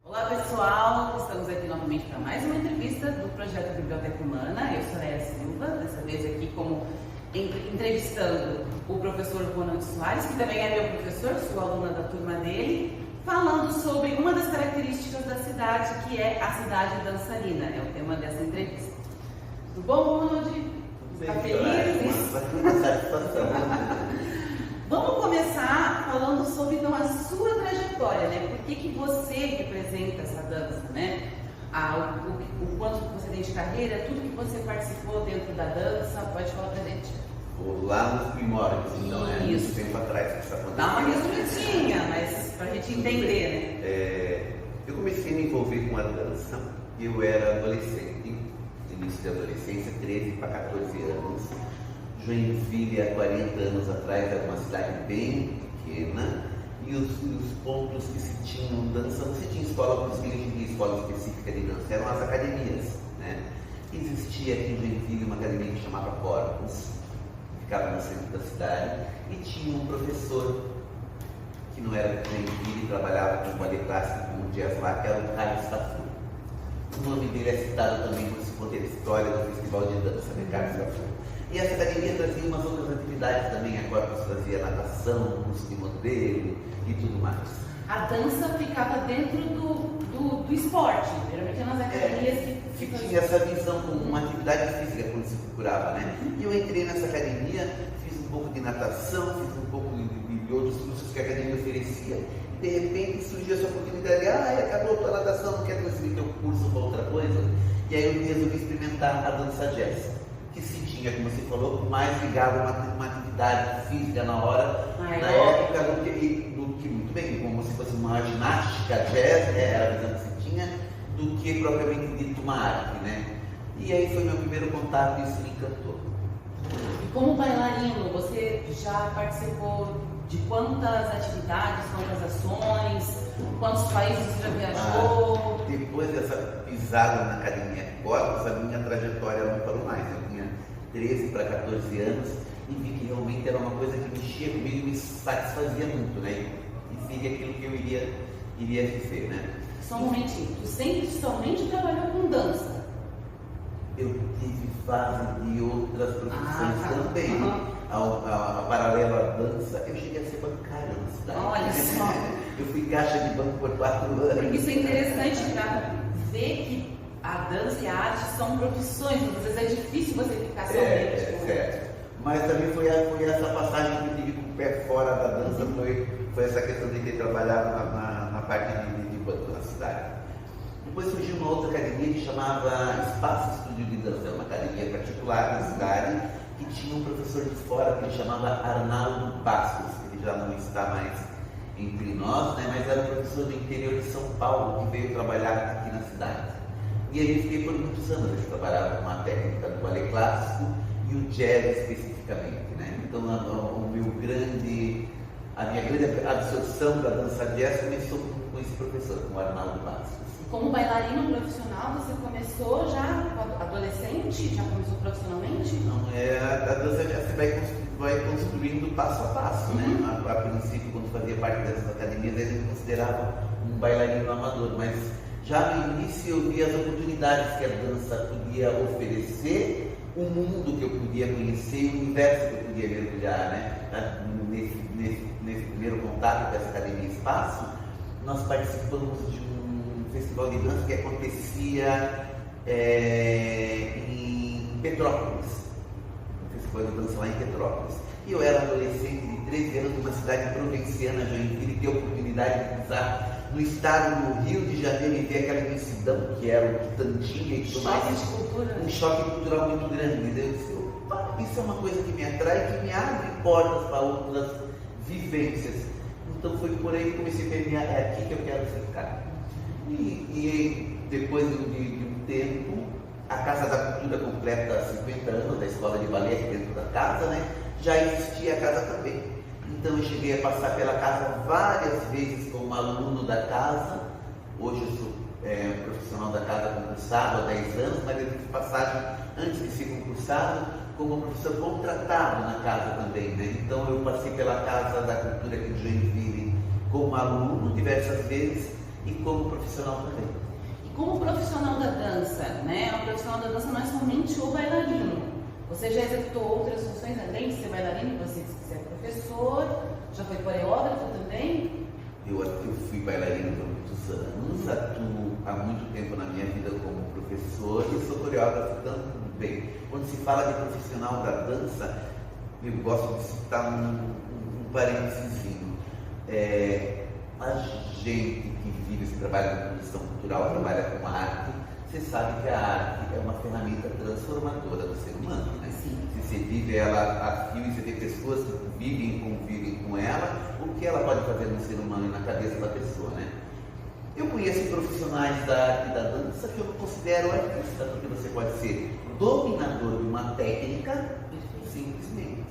Olá pessoal, estamos aqui novamente para mais uma entrevista do projeto Biblioteca Humana. Eu sou Léa Silva, dessa vez aqui como entrevistando o professor Ronald Soares, que também é meu professor, sou aluna da turma dele, falando sobre uma das características da cidade, que é a cidade dançarina, é o tema dessa entrevista. Tudo bom, Ronald? Está feliz? Vamos começar falando sobre então a sua trajetória, né? Por que você representa essa dança, né? O quanto você tem de carreira, tudo que você participou dentro da dança, pode falar pra gente. Vou lá nos primórdios, então, né? Isso. Muito tempo atrás que isso aconteceu. Dá uma resumidinha, mas pra gente entender, né? Eu comecei a me envolver com a dança, eu era adolescente, início de adolescência, 13 para 14 anos. Joinville, há 40 anos atrás, era uma cidade bem pequena, e os pontos que se tinham dança, não se tinha escola para os filhos, não tinha escola específica de dança, eram as academias, né? Existia aqui em Joinville uma academia que chamava Corpus, ficava no centro da cidade, e tinha um professor que não era de Joinville, trabalhava com ballet clássico, com jazz lá, que era o Carlos Tafu. O nome dele é citado também quando se conta a história do Festival de Dança de Carlos Tafu. E essa academia trazia umas outras atividades também, a Corpus fazia natação, curso de modelo e tudo mais. A dança ficava dentro do esporte, geralmente nas academias que tinha essa visão como uma atividade física quando se procurava, né? E eu entrei nessa academia, fiz um pouco de natação, fiz um pouco de outros cursos que a academia oferecia, e de repente surgiu essa oportunidade, acabou a natação, não quer transferir teu curso para outra coisa? E aí eu resolvi experimentar a dança jazz, que se tinha, como você falou, mais ligado a uma atividade física na hora, na época do que muito bem, como se fosse uma ginástica jazz, era a visão que se tinha, do que propriamente dito uma arte, né? E aí foi meu primeiro contato e isso me encantou. E como bailarino, você já participou de quantas atividades, quantas ações, quantos países você já viajou? Depois dessa pisada na academia Corpus, a minha trajetória não parou mais. Eu tinha 13 para 14 anos e vi que realmente era uma coisa que mexia comigo e me satisfazia muito, né? E seria aquilo que eu iria viver, né? Só um momentinho, tu sempre somente trabalhou com dança? Eu tive fase de outras profissões também. Uhum. A paralela à dança, eu cheguei a ser bancário na cidade. Olha só. Eu fui caixa de banco por 4 anos. Isso é interessante para ver que a dança e a arte são profissões, às vezes é difícil você ficar somente. Certo. Mas também foi essa passagem que eu tive com o pé fora da dança, foi essa questão de ter trabalhado na parte de banco na cidade. Depois surgiu uma outra academia que chamava Espaço Estúdio de Dança, uma academia particular na cidade, que tinha um professor de fora que ele chamava Arnaldo Bastos, ele já não está mais entre nós, né, mas era um professor do interior de São Paulo que veio trabalhar aqui na cidade. E aí eu fiquei por muitos anos, eu trabalhava com a técnica do ballet clássico e o jazz especificamente, né? Então a minha grande absorção da dança jazz começou com esse professor, com o Arnaldo Bastos. Como bailarino profissional, você começou já adolescente? Já começou profissionalmente? Não, a dança jazz você vai construindo passo a passo, né? A princípio, quando fazia parte dessas academias, a gente considerava um bailarino amador, mas já no início eu vi as oportunidades que a dança podia oferecer, o mundo que eu podia conhecer, o universo que eu podia mergulhar, né? Nesse primeiro contato com essa academia Espaço, nós participamos de um festival de dança que acontecia em Petrópolis, um festival de dança lá em Petrópolis. E eu era adolescente de 13 anos, numa cidade provinciana, Joinville, e ter a oportunidade de pisar no estado do Rio de Janeiro e ver aquela imensidão que era o Quitandinha e tudo mais. Um choque cultural muito grande. Eu disse, opa, isso é uma coisa que me atrai, que me abre portas para outras vivências. Então foi por aí que comecei a permear, é aqui que eu quero ficar. E depois de um tempo, a Casa da Cultura completa 50 anos da escola de balé dentro da casa, né? Já existia a casa também. Então eu cheguei a passar pela casa várias vezes como aluno da casa. Hoje eu sou profissional da casa concursado há 10 anos, mas eu tive passagem antes de ser concursado como professor contratado na casa também, né? Então eu passei pela Casa da Cultura aqui de Joinville como aluno diversas vezes e como profissional também. E como profissional da dança, né? O profissional da dança não é somente o bailarino. Você já executou outras funções além de ser bailarino? Você é professor, já foi coreógrafo também? Eu fui bailarino por muitos anos, atuo há muito tempo na minha vida como professor e sou coreógrafo também. Quando se fala de profissional da dança, eu gosto de citar um parênteses. A gente que vive esse trabalho de produção cultural, trabalha com arte, você sabe que a arte é uma ferramenta transformadora do ser humano, né? Sim. Se você vive ela a fio e você vê pessoas que vivem e convivem com ela, o que ela pode fazer no ser humano e na cabeça da pessoa, né? Eu conheço profissionais da arte e da dança que eu considero artista, porque você pode ser dominador de uma técnica, simplesmente,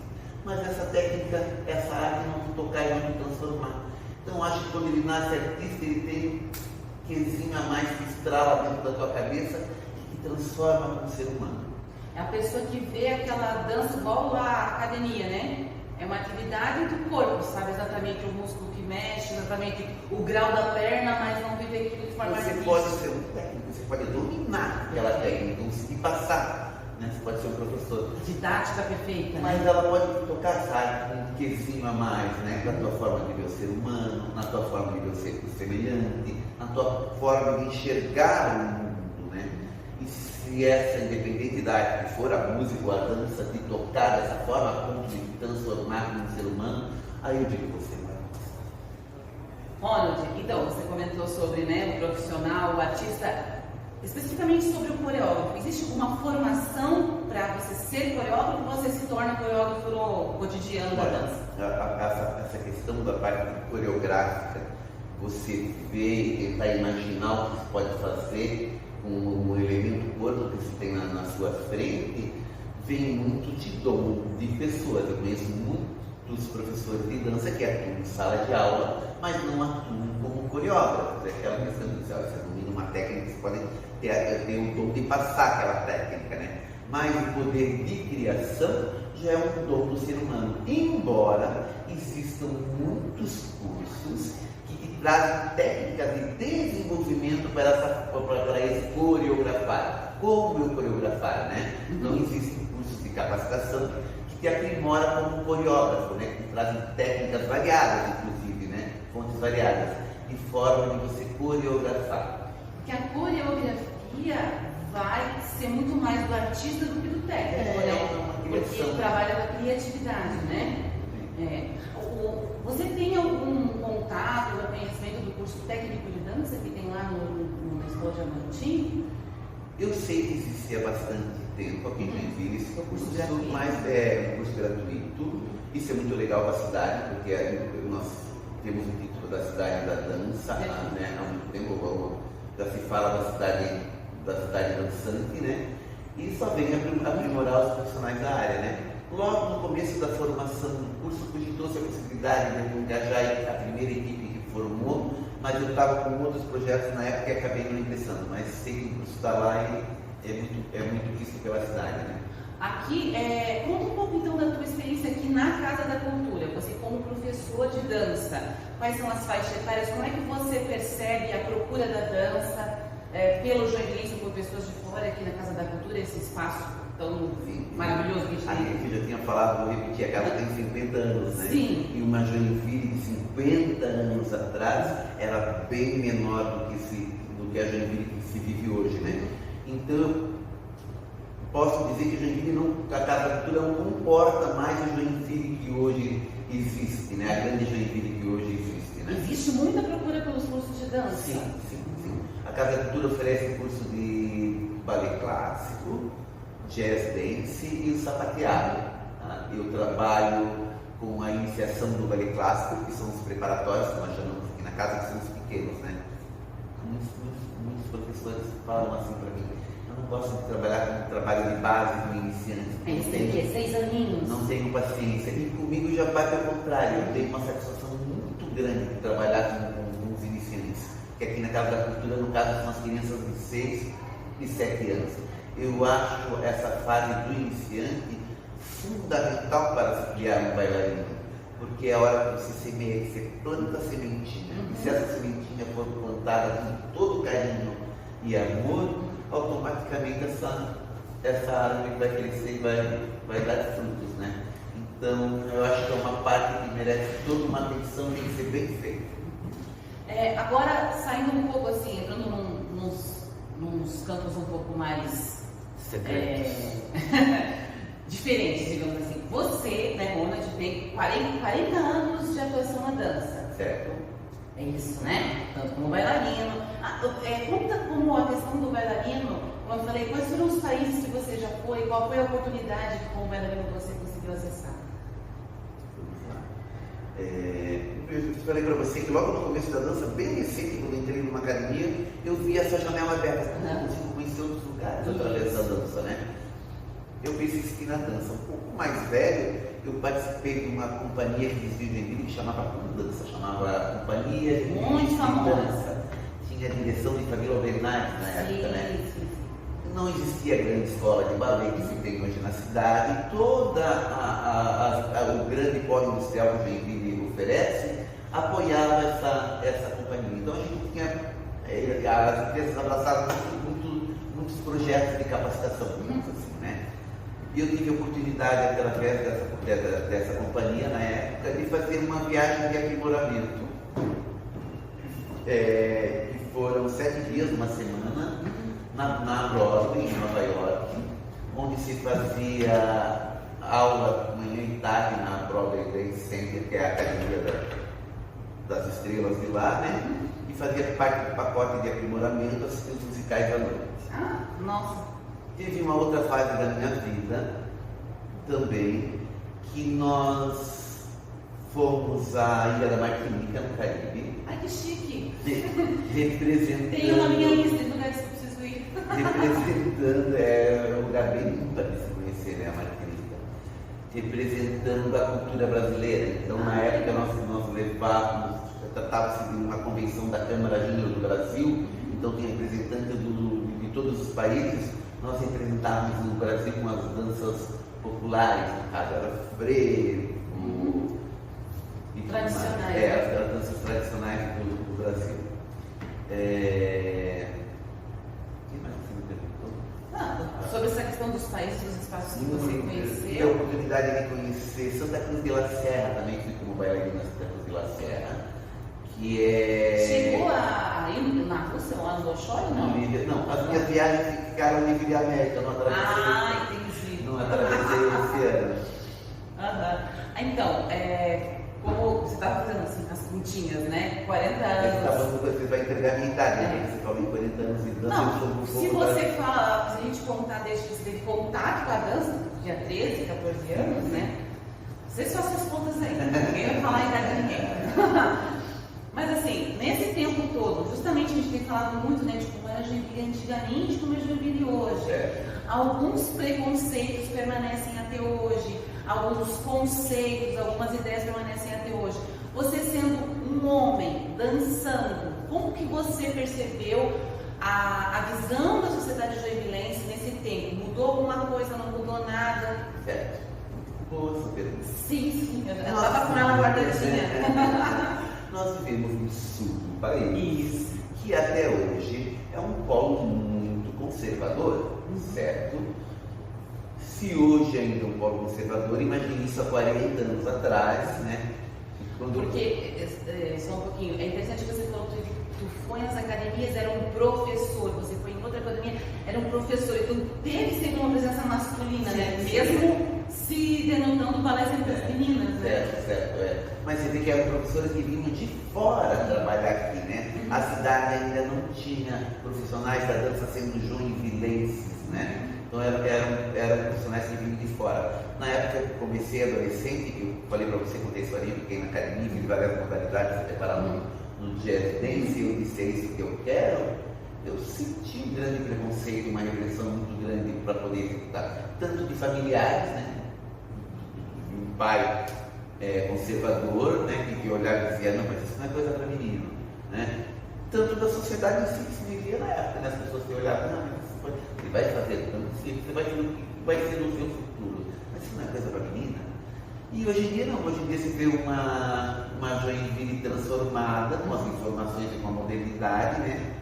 mas essa técnica, essa arte não te tocar e não te transformar. Então acho que quando ele nasce artista, ele tem um quezinho a mais que estrala dentro da tua cabeça e que transforma como ser humano. É a pessoa que vê aquela dança igual a academia, né? É uma atividade do corpo, sabe exatamente o músculo que mexe, exatamente o grau da perna, mas não vive aquilo de forma Você artística. pode ser um técnico, você pode dominar aquela técnica, conseguir passar, né? Você pode ser um professor. Didática perfeita, né? Mas ela pode tocar, sabe, com um quezinho a mais, né? Na tua forma de ver o ser humano, na tua forma de ver o semelhante, na tua forma de enxergar o mundo, né? E se essa independente da arte que for, a música ou a dança, de tocar dessa forma, a ponto de transformar num ser humano, aí eu digo que você vai. Ronald, então, você comentou sobre, né, o profissional, o artista, especificamente sobre o coreógrafo. Existe alguma formação para você ser coreógrafo ou você se torna coreógrafo no cotidiano da dança? Essa questão da parte coreográfica, você vê e tentar imaginar o que se pode fazer com o elemento corpo que se tem na sua frente, vem muito de dom de pessoas. Eu conheço muitos professores de dança que atuam em sala de aula, mas não atuam como coreógrafos. É aquela questão de dizer, você domina uma técnica, você pode ter o dom de passar aquela técnica, né? Mas o poder de criação já é um dom do ser humano. Embora existam muitos cursos que te trazem técnicas de desenvolvimento para esse coreografar. Como eu coreografar, né? Não existem cursos de capacitação que te aprimora como coreógrafo, né? Que trazem técnicas variadas, inclusive, né? Fontes variadas, de forma de você coreografar. Porque a coreografia vai ser muito mais do artista do que do técnico, né? Porque ele trabalha com a criatividade, né? Você tem algum contato, conhecimento do curso técnico de dança que tem lá no Escola de Amantim? Eu sei que existia há bastante tempo aqui em Joinville esse curso, mas é um curso gratuito. Isso é muito legal para a cidade, porque nós temos o título da cidade da dança, né? Há muito tempo já se fala da cidade dançante, né? E só vem aprimorar os profissionais da área, né? Logo no começo da formação do curso, cogitou-se a possibilidade de eu engajar a primeira equipe que formou, mas eu estava com outros projetos na época e acabei não ingressando, mas sei que o curso está lá e é muito visto pela cidade, né? Aqui, conta um pouco então da tua experiência aqui na Casa da Cultura, você como professor de dança, quais são as faixas etárias, como é que você percebe a procura da dança pelo joinvilense ou por pessoas de fora aqui na Casa da Cultura, esse espaço tão maravilhoso que a gente tem? A gente já tinha falado, vou repetir, a casa tem 50 anos, né? Sim. E uma Joinville de 50 anos atrás era bem menor do que a Joinville que se vive hoje, né? Então, posso dizer que a Joinville a Casa da Cultura não comporta mais a Joinville que hoje existe, né? A grande Joinville que hoje existe, né? Existe muita procura pelos cursos de dança? Sim. A Casa da Cultura oferece curso de balé clássico, jazz dance e o sapateado. Eu trabalho com a iniciação do balé clássico, que são os preparatórios, que nós chamamos aqui na casa, que são os pequenos, né? Muitos professores falam assim para mim, eu não gosto de trabalhar com o trabalho de base do iniciante. Eles têm o quê? 6 aninhos? Não tenho paciência. E comigo já vai ao contrário, eu tenho uma satisfação muito grande de trabalhar com os iniciantes. Que aqui na Casa da Cultura, no caso, são as crianças de 6 e 7 anos. Eu acho essa fase do iniciante fundamental para se criar um bailarino. porque é a hora que você semeia, que você planta a sementinha. E se essa sementinha for plantada com todo carinho e amor, automaticamente essa árvore vai crescer e vai dar frutos, né? Então, eu acho que é uma parte que merece toda uma atenção, tem que ser bem feita. Agora, saindo um pouco assim, entrando nos campos um pouco mais diferentes, digamos assim. Você, né, Ronald, tem 40 anos de atuação na dança. Certo. É isso, né? Tanto como bailarino. Conta como a questão do bailarino, como eu falei, quais foram os países que você já foi, qual foi a oportunidade que como bailarino você conseguiu acessar? Eu falei para você que logo no começo da dança, bem recente, quando eu entrei numa academia, eu vi essa janela aberta. Eu consigo conhecer outros lugares através da dança, né? Eu persisti na dança. Um pouco mais velho, eu participei de uma companhia que existia em Joinville que chamava Dança, chamava Companhia de Muito famosa. Dança. Tinha a direção de Camila Bernardes na época, né? Sim. Não existia grande escola de balé que se tem hoje na cidade. Todo o grande polo industrial que Joinville oferece apoiava essa companhia. Então a gente tinha, as empresas abraçaram muitos projetos de capacitação, digamos assim, né? E eu tive a oportunidade, através dessa companhia na época, de fazer uma viagem de aprimoramento. Que foram 7 dias, uma semana, na Broadway, em Nova York, onde se fazia aula manhã e tarde na Broadway Dance Center, que é a academia das estrelas de lá, né? E fazia parte do pacote de aprimoramento assistentes musicais à noite. Nossa! Teve uma outra fase da minha vida também, que nós fomos à Ilha da Martinica, no Caribe. Ai, que chique! Representando. Tenho na minha lista de lugares que eu preciso ir. Representando, é um lugar bem lindo para se conhecer, né, a Martinica. Representando a cultura brasileira. Então, na época, nós levávamos, tratava-se de uma convenção da Câmara Júnior do Brasil, então tinha representante de todos os países. Nós representávamos no Brasil com as danças populares, no caso era frevo, tradicionais. As danças tradicionais do Brasil. O que mais você me perguntou? Sobre essa questão dos países, dos espaços que você Tive a conheceu. oportunidade de conhecer Santa Cruz de la Serra, também fui como bailarina Santa Cruz de la Serra, que é... Chegou a ir na Rússia, lá no Bolshoi, ou não? Não, as minhas viagens ficaram em Vila América, não atravessei. Entendi. Não atravessei o oceano. Então, como você estava fazendo assim, as continhas, né? 40 anos. Você vai entregar a minha idade, né? Você falou em 40 anos de dança. Não, se você fala, se a gente contar desde que você teve contato com a dança, tinha 13, 14 anos, né? Você só suas contas aí, ninguém vai falar a idade de ninguém. Mas assim, nesse tempo todo, justamente a gente tem falado muito, né, de como era Joinville antigamente e como é Joinville hoje. Alguns preconceitos permanecem até hoje, alguns conceitos, algumas ideias permanecem até hoje. Você sendo um homem, dançando, como que você percebeu a visão da sociedade joinvilense nesse tempo? Mudou alguma coisa, não mudou nada? Certo. Boa essa pergunta. Sim, eu estava com ela guardadinha. Nós vivemos no sul do país, que até hoje é um polo muito conservador, certo? Se hoje ainda é um polo conservador, imagine isso há 40 anos atrás, né? Porque, só um pouquinho, é interessante que você falou que tu foi nas academias, era um professor, você foi em outra academia, era um professor, então teve sempre uma presença masculina, né? Mesmo se denotando palestra para as meninas, né? Certo. Mas você vê que eram professores que vinham de fora trabalhar aqui, né? A cidade ainda não tinha profissionais da dança sendo joinvilenses, né? Então eram profissionais que vinham de fora. Na época que eu comecei adolescente, que eu falei para você, contei a historinha, fiquei na academia, fiz várias modalidades, se preparando no jazz dance, eu disse, é isso que eu quero. Eu senti um grande preconceito, uma repressão muito grande para poder executar, tanto de familiares, né? Um pai conservador, né? Que olhava e dizia, não, mas isso não é coisa para menino, né? Tanto da sociedade em si que se vivia na época, né? As pessoas que olhavam, não, mas você vai fazer tanto, você vai ser no seu futuro, mas isso não é coisa para menina. E hoje em dia não, hoje em dia se vê uma Joinville transformada com as informações e com a modernidade, né?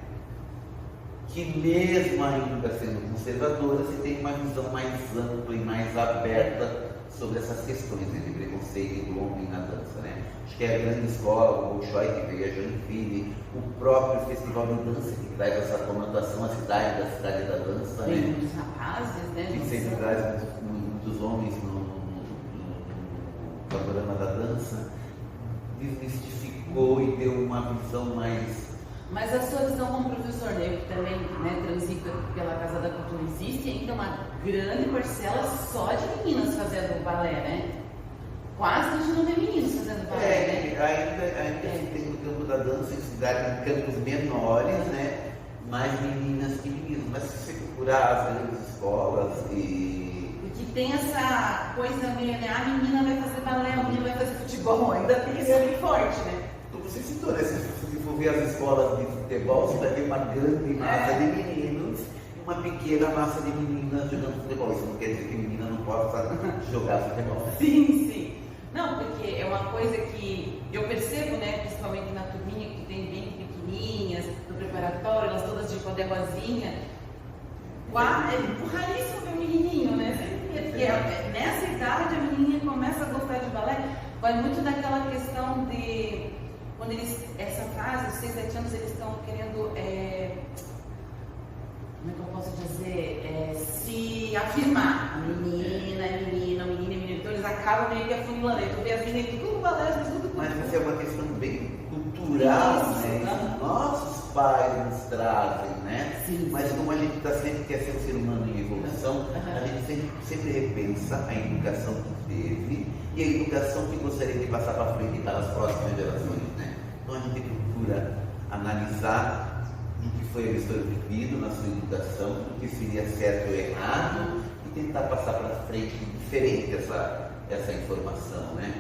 Que mesmo ainda sendo conservadora, se tem uma visão mais ampla e mais aberta sobre essas questões, né, de preconceito do homem na dança, né? Acho que é a grande escola, o Bolshoi, que veio a Joinville, o próprio Festival de Dança, que traz essa conotação, a cidade da dança, tem né? muitos rapazes, né? Que sempre traz muitos homens no panorama da dança, desmistificou e deu uma visão mais... Mas a sua visão como professor negro, que também, né, transita pela Casa da Cultura, existe ainda uma grande parcela só de meninas fazendo balé, né? Quase a gente não vê meninos fazendo balé, né? Ainda tem no campo da dança, em cidades, em campos menores, né? Mais meninas que meninos. Mas se você procurar as grandes escolas Porque tem essa coisa meio, né? A menina vai fazer balé, a menina vai fazer futebol, ainda tem isso bem forte, né? Você citou, né? Se for ver as escolas de futebol, você vai ver uma grande massa de meninos e uma pequena massa de meninas jogando futebol. Isso não quer dizer que menina não possa jogar futebol. Sim, sim. Não, porque é uma coisa que eu percebo, né? Principalmente na turminha que tem bem pequenininhas, no preparatório, elas todas de poder rosinha. É raríssimo ver um menininho, né? Porque nessa idade a menininha começa a gostar de balé. Vai muito daquela questão de... Quando eles, essa fase, os 6, 7 anos, eles estão querendo, como é que eu posso dizer, se afirmar. Menina é menina, menina é menina. Então eles acabam meio que afunilando. Tu vê as meninas tudo balé, tudo com... Mas essa é uma questão bem cultural, isso, né? Nossos pais nos trazem, né? Sim. Mas como a gente sempre quer ser um ser humano em evolução, a gente sempre repensa a educação que teve e a educação que gostaria de passar para frente para as próximas gerações, né? Então a gente procura analisar o que foi a pessoa vivido na sua educação, o que seria certo ou errado e tentar passar para frente diferente essa informação, né?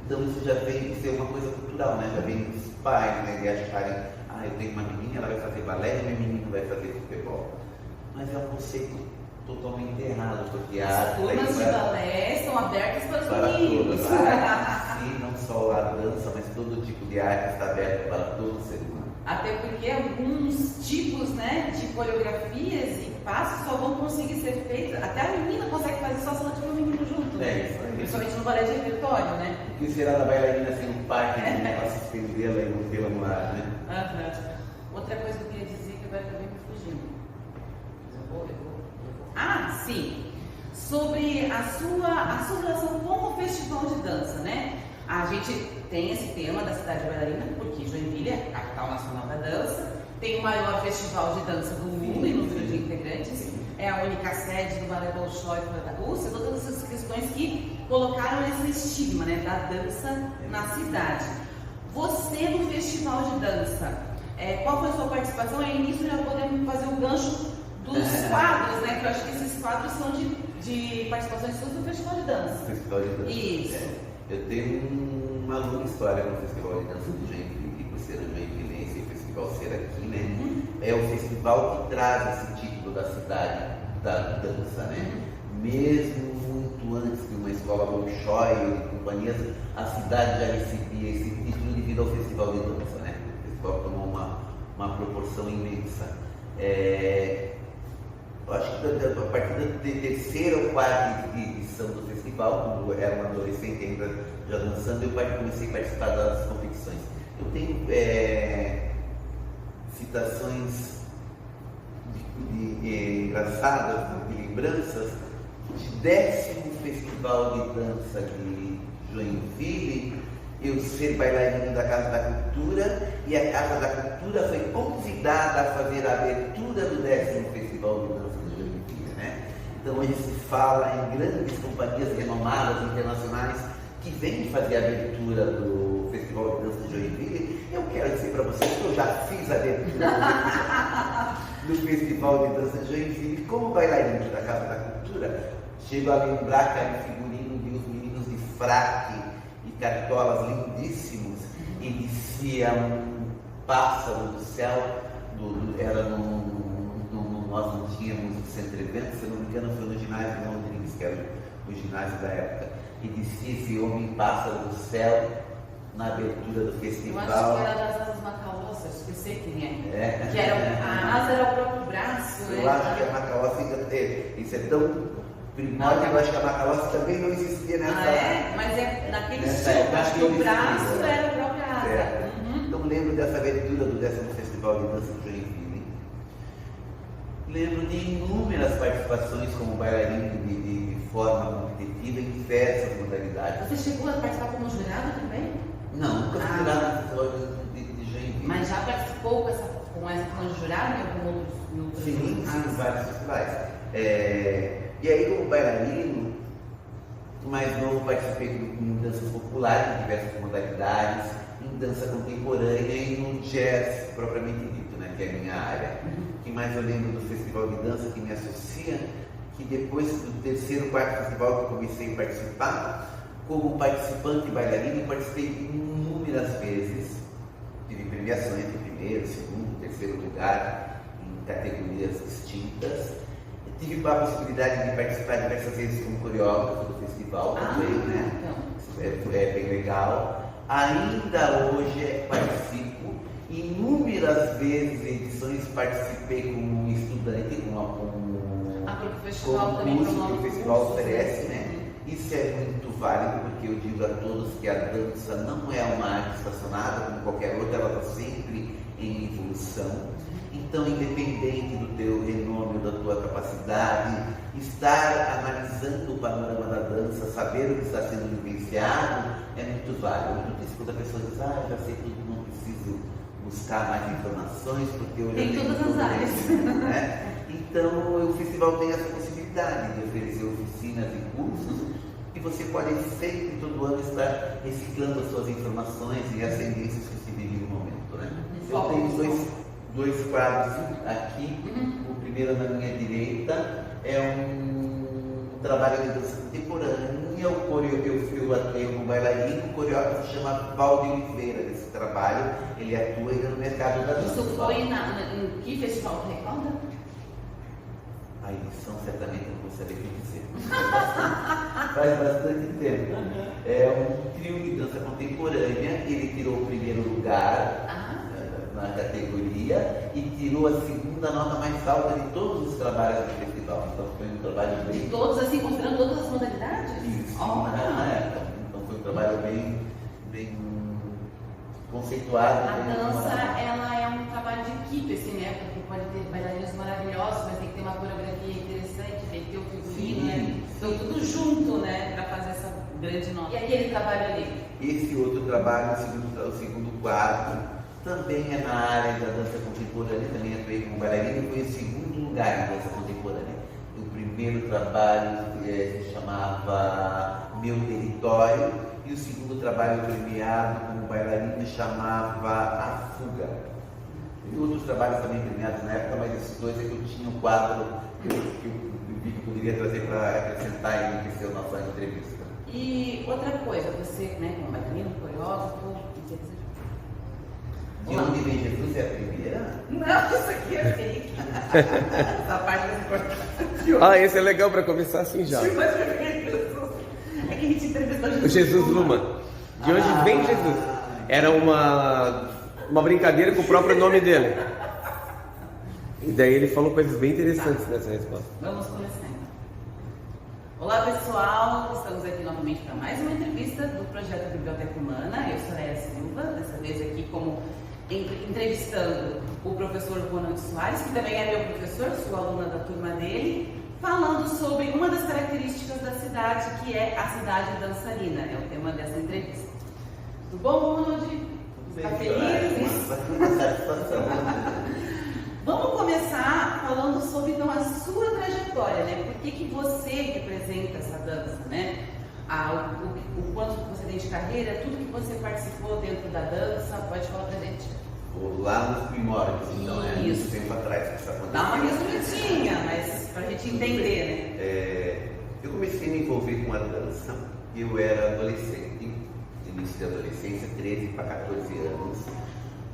Então isso já vem de ser uma coisa cultural, né? Já vem dos pais, né? De acharem, eu tenho uma menina, ela vai fazer balé e meu menino vai fazer futebol. Mas é um conceito totalmente errado, porque as turmas de balé são abertas para os meninos. Sim, não só a dança, mas todo tipo de arte está aberto para todo ser humano. Até porque alguns tipos, né, de coreografias e passos só vão conseguir ser feitos. Até a menina consegue fazer só se ela tiver um menino junto, né? Isso aí. Principalmente no balé de repertório, né? O que será da bailarina sem um parque para se estendê-la e mantê-la no ar, né? Outra coisa que eu queria dizer que agora acabei me fugindo. Sim. Sobre a sua relação com o festival de dança, né? A gente tem esse tema da cidade bailarina, porque Joinville é a capital nacional da dança, tem o maior festival de dança do mundo em número de integrantes, é a única sede do Balé Bolshoi fora da Rússia, todas essas questões que colocaram esse estigma, né, da dança na cidade. Você no festival de dança, qual foi a sua participação? E nisso já podemos fazer o gancho dos quadros, né? Que eu acho que esses quadros são de participações suas no festival de dança. Festival de dança. Isso. Eu tenho uma longa história no Festival de Dança do Joinville, por ser joinvilense e o festival ser aqui, né? É o festival que traz esse título da cidade da dança, né? Mesmo muito antes de uma escola Bolshoi ou de companhias, a cidade já recebia esse título devido ao Festival de Dança, né? O festival tomou uma proporção imensa. Eu acho que a partir da terceira ou quarta edição do festival, quando eu era um adolescente ainda já dançando, eu comecei a participar das competições. Eu tenho citações engraçadas, de lembranças, de 10º Festival de Dança de Joinville, eu ser bailarino da Casa da Cultura, e a Casa da Cultura foi convidada a fazer a abertura do 10º Festival de Dança de Joinville, né? Então hoje se fala em grandes companhias renomadas internacionais que vêm fazer a abertura do Festival de Dança de Joinville. Eu quero dizer para vocês que eu já fiz a abertura do Festival de Dança de Joinville como bailarino da Casa da Cultura. Chego a lembrar que era um figurino de uns meninos de fraque e cartolas lindíssimos, e descia um pássaro do céu, nós não tínhamos o centro evento, se não me engano foi no ginásio Rodrigues, que era o ginásio da época. e descia esse homem pássaro do céu na abertura do festival. Eu acho que era das asas macalosas, esqueci quem é. Que era, a asa era o próprio braço, né? Eu acho que a Macalossi ainda teve. Isso é tão primórdio, eu acho que a Macalossi também não existia nessa. Mas é naquele estilo, acho que o braço era a própria asa. Então lembro dessa abertura do 10º Festival de Dança de Joinville. Lembro de inúmeras participações como bailarino de forma competitiva em diversas modalidades. Você chegou a participar como jurado também? Não, nunca fui jurado no Festival de Joinville. Mas já participou com essa função de jurado em algum outro? Sim, em vários festivais. E aí, como bailarino, mais novo, participei em danças populares, em diversas modalidades, em dança contemporânea e no jazz, propriamente dito, né, que é a minha área. O que mais eu lembro do festival de dança que me associa, que depois do 3º, 4º festival que eu comecei a participar, como participante bailarino, eu participei inúmeras vezes, tive premiações de 1º, 2º, 3º lugar, em categorias distintas. Tive a possibilidade de participar diversas vezes como coreógrafo do festival também, né? Então. É bem legal. Ainda hoje participo, inúmeras vezes em edições participei como estudante, porque o festival também concurso que o festival cursos, oferece, né? Isso é muito válido, porque eu digo a todos que a dança não é uma arte estacionada como qualquer outra, ela está sempre em evolução. Então, independente do teu renome, da tua capacidade, estar analisando o panorama da dança, saber o que está sendo vivenciado, é muito válido. Eu escuto a pessoa dizer, já sei tudo, não preciso buscar mais informações, porque eu já tenho todas as áreas. Né? Então, o festival tem essa possibilidade de oferecer oficinas e cursos, e você pode sempre, todo ano, estar reciclando as suas informações e as tendências que se vivem no momento. Né? Eu tenho dois quadros aqui. O primeiro na minha direita é um trabalho de dança contemporânea. Eu atuei como bailarino, o coreógrafo se chama Valdir Oliveira desse trabalho. Ele atua ainda no mercado da dança. Isso foi em que festival que recorda? A edição certamente não vou saber o que dizer. Faz bastante tempo. É um trio de dança contemporânea. Ele tirou o 1º lugar na categoria e tirou a 2ª nota mais alta de todos os trabalhos do festival. Então foi um trabalho bem... De todos, assim, considerando todas as modalidades? Isso, então foi um trabalho bem conceituado. A dança, ela é um trabalho de equipe, assim, né? Porque pode ter bailarinos maravilhosos, mas tem que ter uma coreografia interessante, tem que ter o figurino, né? Então tudo junto, né? Para fazer essa grande nota. E aquele trabalho ali? Esse outro trabalho, o segundo quadro, também é na área da dança contemporânea, também atuei como bailarino, foi o 2º lugar em dança contemporânea. O primeiro trabalho se chamava Meu Território, e o 2º trabalho premiado como bailarino chamava A Fuga. E outros trabalhos também premiados na época, mas esses dois é que eu tinha um quadro que eu vi que eu poderia trazer para acrescentar e enriquecer a nossa entrevista. E outra coisa, você, né, como bailarino, coreógrafo, de onde vem Jesus é a primeira? Não, isso aqui é fake. Essa parte é importante. Esse é legal para começar assim já. É que a gente entrevistou Jesus. O Jesus Luma. De onde vem Jesus? Era uma brincadeira com o próprio nome dele. E daí ele falou coisas bem interessantes nessa resposta. Vamos começar então. Olá pessoal, estamos aqui novamente para mais uma entrevista do projeto Biblioteca Humana. Eu sou a Léa Silva, dessa vez aqui como entrevistando o professor Ronald Soares, que também é meu professor, sou aluna da turma dele, falando sobre uma das características da cidade, que é a cidade dançarina, é o tema dessa entrevista. Tudo bom, Ronald? Está feliz? Vamos começar falando sobre então a sua trajetória, né? Por que você representa essa dança, né? O quanto você tem de carreira, tudo que você participou dentro da dança, pode falar pra gente. Vou lá nos primórdios, então, né? Isso. Muito tempo atrás que isso aconteceu. Dá uma resumidinha, mas pra gente entender, né? Eu comecei a me envolver com a dança, eu era adolescente, início de adolescência, 13 para 14 anos.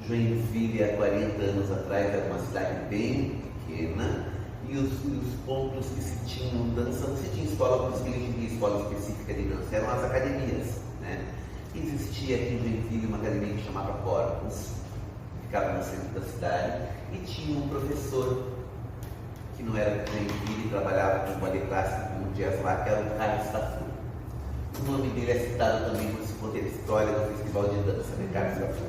Joinville, há 40 anos atrás, era uma cidade bem pequena, e os pontos que se tinham dança, não se tinha escola para os filhos, não tinha escola específica de dança, eram as academias, né? Existia aqui em Joinville uma academia que chamava Corpus, ficava no centro da cidade, e tinha um professor que não era de Joinville, trabalhava com ballet clássico, com jazz lá, que era o Carlos Tafu. O nome dele é citado também quando se conta a história do Festival de Dança, né? Carlos Tafu.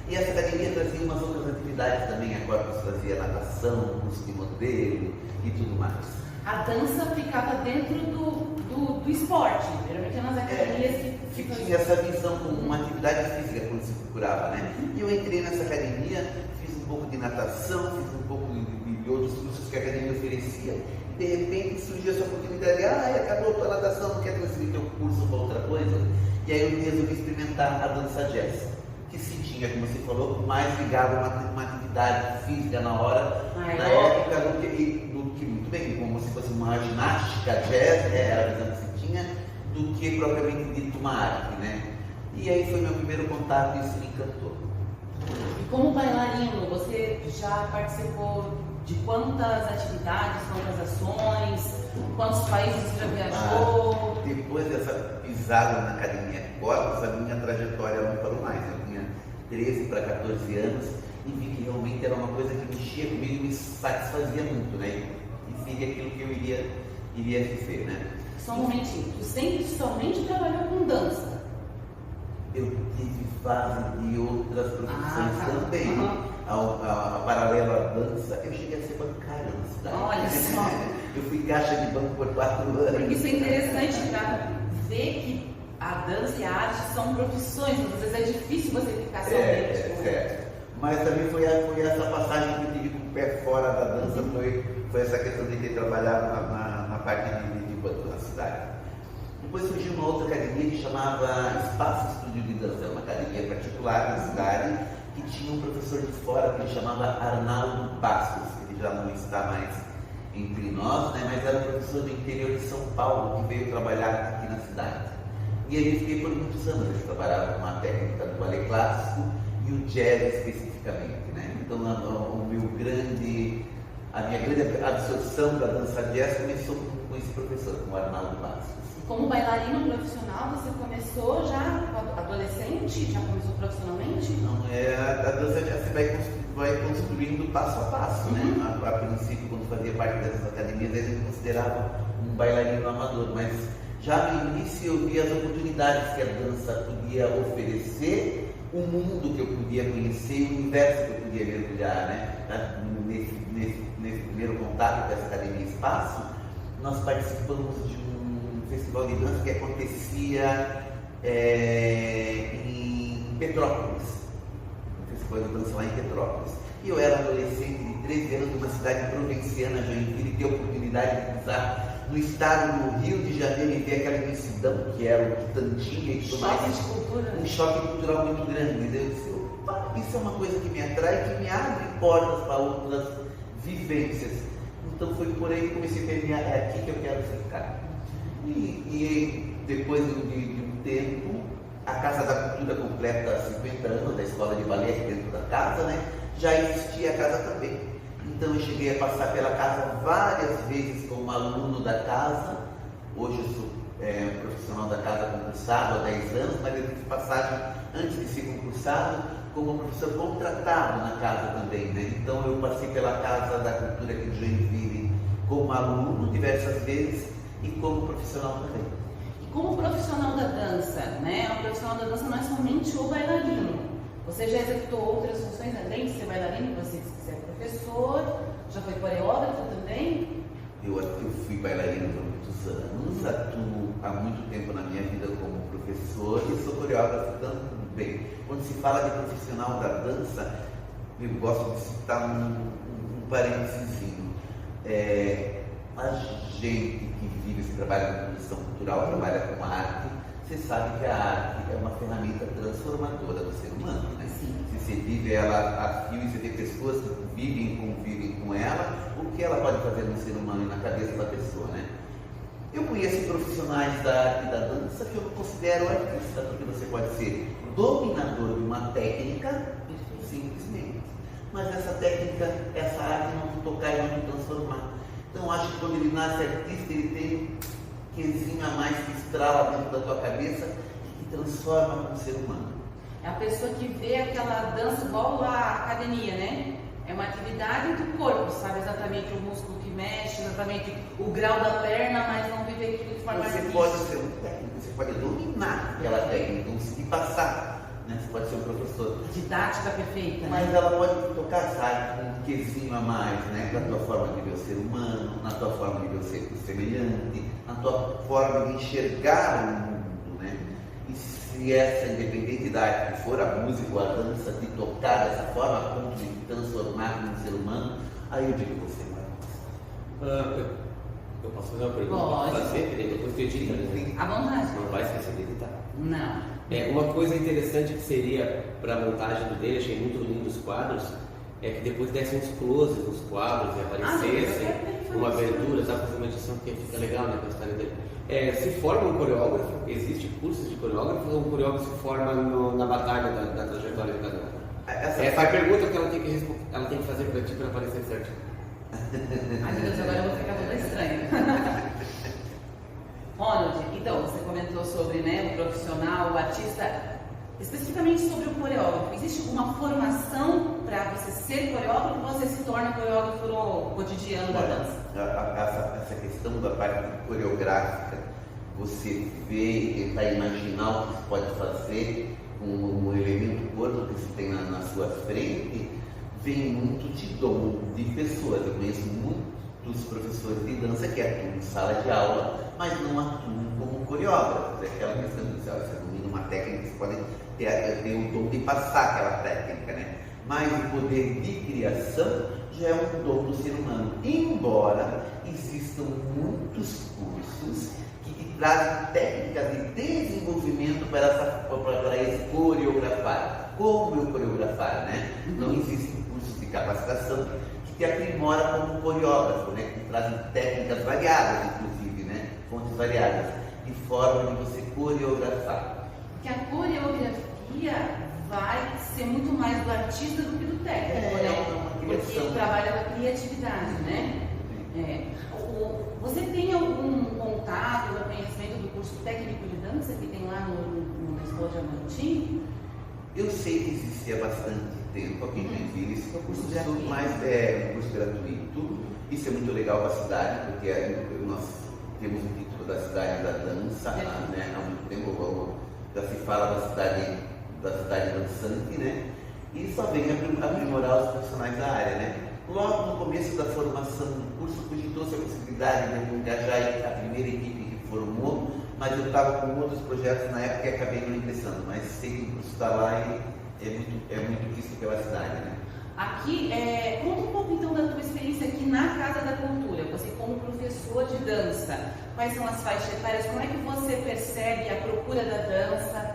E essa academia trazia umas outras atividades também, a Corpus fazia natação, curso de modelo e tudo mais. A dança ficava dentro do esporte, geralmente nas academias que tinha essa visão como uma atividade física quando se procurava, né? E eu entrei nessa academia, fiz um pouco de natação, fiz um pouco de outros cursos que a academia oferecia, e de repente surgiu essa oportunidade, acabou a tua natação, não quer transferir teu curso para outra coisa? E aí eu resolvi experimentar a dança jazz, que se tinha, como você falou, mais ligado a uma atividade física na hora, na época, do que muito bem, como se fosse uma ginástica jazz, era a visão que se tinha, do que propriamente dito uma arte, né? E aí foi meu primeiro contato e isso me encantou. E como bailarino, você já participou de quantas atividades, quantas ações, quantos países você já viajou? Depois dessa pisada na Academia Corpus, a minha trajetória não parou mais. Eu tinha 13 para 14 anos e vi que realmente era uma coisa que mexia comigo e me satisfazia muito, né? E seria aquilo que eu iria viver, né? Só um momentinho, tu sempre somente trabalhou com dança? Eu tive fase de outras profissões também. A paralela à dança, eu cheguei a ser bancário na cidade. Olha só! Eu fui caixa de banco por 4 anos. Porque isso é interessante para ver que a dança e a arte são profissões, às vezes é difícil você ficar somente. Certo. Mas também foi essa passagem que eu tive com o pé fora da dança, foi essa questão de ter trabalhado na parte de banco na cidade. Depois surgiu uma outra academia que chamava Espaço Estúdio de Dança, uma academia particular na cidade, que tinha um professor de fora que ele chamava Arnaldo Bastos, ele já não está mais entre nós, né, mas era um professor do interior de São Paulo que veio trabalhar aqui na cidade. E aí eu fiquei por muitos anos, eu trabalhava com uma técnica do ballet clássico e o jazz especificamente, né? Então a minha grande absorção da dança jazz começou com esse professor, com o Arnaldo Bastos. Como bailarino profissional, você começou já adolescente? Já começou profissionalmente? Não, a dança já se vai construindo passo a passo, né? A princípio, quando fazia parte dessas academias, eles me consideravam um bailarino amador, mas já no início eu vi as oportunidades que a dança podia oferecer, o mundo que eu podia conhecer, o universo que eu podia mergulhar, né? Nesse primeiro contato com essa academia Espaço, nós participamos de um festival de dança que acontecia em Petrópolis, um festival de dança lá em Petrópolis. E eu era adolescente de 13 anos, numa cidade provinciana, Joinville, e tive a oportunidade de pisar no estado do Rio de Janeiro e ver aquela imensidão que era o Quitantinha e tudo mais. Um choque cultural muito grande. Eu disse, opa, isso é uma coisa que me atrai, que me abre portas para outras vivências. Então foi por aí que comecei a permear, é aqui que eu quero ficar. E depois de um tempo, a Casa da Cultura completa 50 anos da escola de balé aqui dentro da casa, né? Já existia a casa também. Então eu cheguei a passar pela casa várias vezes como aluno da casa. Hoje eu sou profissional da casa concursado há 10 anos, mas eu tive passagem antes de ser concursado como professor contratado na casa também, né? Então eu passei pela Casa da Cultura aqui de Joinville como aluno diversas vezes e como profissional também. E como profissional da dança, né? O profissional da dança não é somente o bailarino. Você já executou outras funções além de ser bailarino? Você é professor, já foi coreógrafo também? Eu fui bailarino por muitos anos, atuo há muito tempo na minha vida como professor e sou coreógrafo também. Quando se fala de profissional da dança, eu gosto de citar um parênteses. A gente que vive esse trabalho de produção cultural, trabalha com arte, você sabe que a arte é uma ferramenta transformadora do ser humano, né? Sim. Se você vive ela a fio e você tem pessoas que vivem e convivem com ela, o que ela pode fazer no ser humano e na cabeça da pessoa, né? Eu conheço profissionais da arte e da dança que eu considero artista, porque você pode ser dominador de uma técnica, simplesmente, mas essa técnica, essa arte não te tocar e não te transformar. Então acho que quando ele nasce artista, ele tem um quezinho a mais que estrala dentro da tua cabeça e que transforma como ser humano. É a pessoa que vê aquela dança igual a academia, né? É uma atividade do corpo, sabe exatamente o músculo que mexe, exatamente o grau da perna, mas não vive aquilo de forma Você artística. pode ser um técnico, você pode dominar aquela técnica, conseguir passar, né? Você pode ser um professor. Didática perfeita. Mas ela pode tocar, sabe, com um quezinho a mais, né? Na tua forma de ver o ser humano, na tua forma de ver o semelhante, na tua forma de enxergar o mundo, né? E se essa independente da arte que for, a música ou a dança, de tocar dessa forma, a ponto de transformar num ser humano, aí eu digo você, Marcos. Eu posso fazer uma pergunta? Pode. Fazer, depois tu edita, né? À vontade. Não vai esquecer de editar. Não. Uma coisa interessante que seria para a montagem dele, achei muito lindo os quadros, é que depois dessem uns closes nos quadros e aparecessem uma abertura, sabe, fazer uma edição que fica legal, né, com a história dele. Se forma um coreógrafo, existe cursos de coreógrafo ou o coreógrafo se forma na batalha da trajetória de cada um? Essa é a pergunta que ela tem que fazer para ti para aparecer certo. Ai meu Deus, agora eu vou ficar toda estranha. Ronald, então, você comentou sobre, né, o profissional, o artista, especificamente sobre o coreógrafo. Existe uma formação para você ser coreógrafo ou você se torna coreógrafo no cotidiano da dança? Essa questão da parte coreográfica, você vê e tentar imaginar o que se pode fazer com o elemento corpo que se tem na sua frente, vem muito de dom de pessoas. Eu conheço muitos professores de dança que atuam em sala de aula, mas não atuam como coreógrafos. É aquela questão de você domina uma técnica, você pode ter o dom de passar aquela técnica, né? Mas o poder de criação já é um dom do ser humano. Embora existam muitos cursos que te trazem técnicas de desenvolvimento para esse coreografar. Como eu coreografar, né? Não existe curso de capacitação que te aprimora como coreógrafo, né? Que trazem técnicas variadas, inclusive, né? Fontes variadas, de forma de você coreografar. Porque a coreografia vai ser muito mais do artista do que do técnico, né? Porque trabalha com a criatividade, né? Você tem algum contato, ou conhecimento do curso técnico de dança que tem lá na Escola Diamantim? Eu sei que existia há bastante tempo aqui em Joinville, esse curso gratuito, mas é um curso gratuito. Isso é muito legal para a cidade, porque nós temos o título da cidade da dança, né? Há muito tempo já se fala da cidade dançante, né? E só vem aprimorar os profissionais da área, né? Logo no começo da formação do curso, cogitou-se a possibilidade de engajar a primeira equipe que formou, mas eu estava com outros projetos na época e acabei não ingressando, mas sei que o curso está lá e é muito visto pela cidade, né? Aqui, conta um pouco então da tua experiência aqui na Casa da Cultura, você como professor de dança, quais são as faixas etárias, como é que você percebe a procura da dança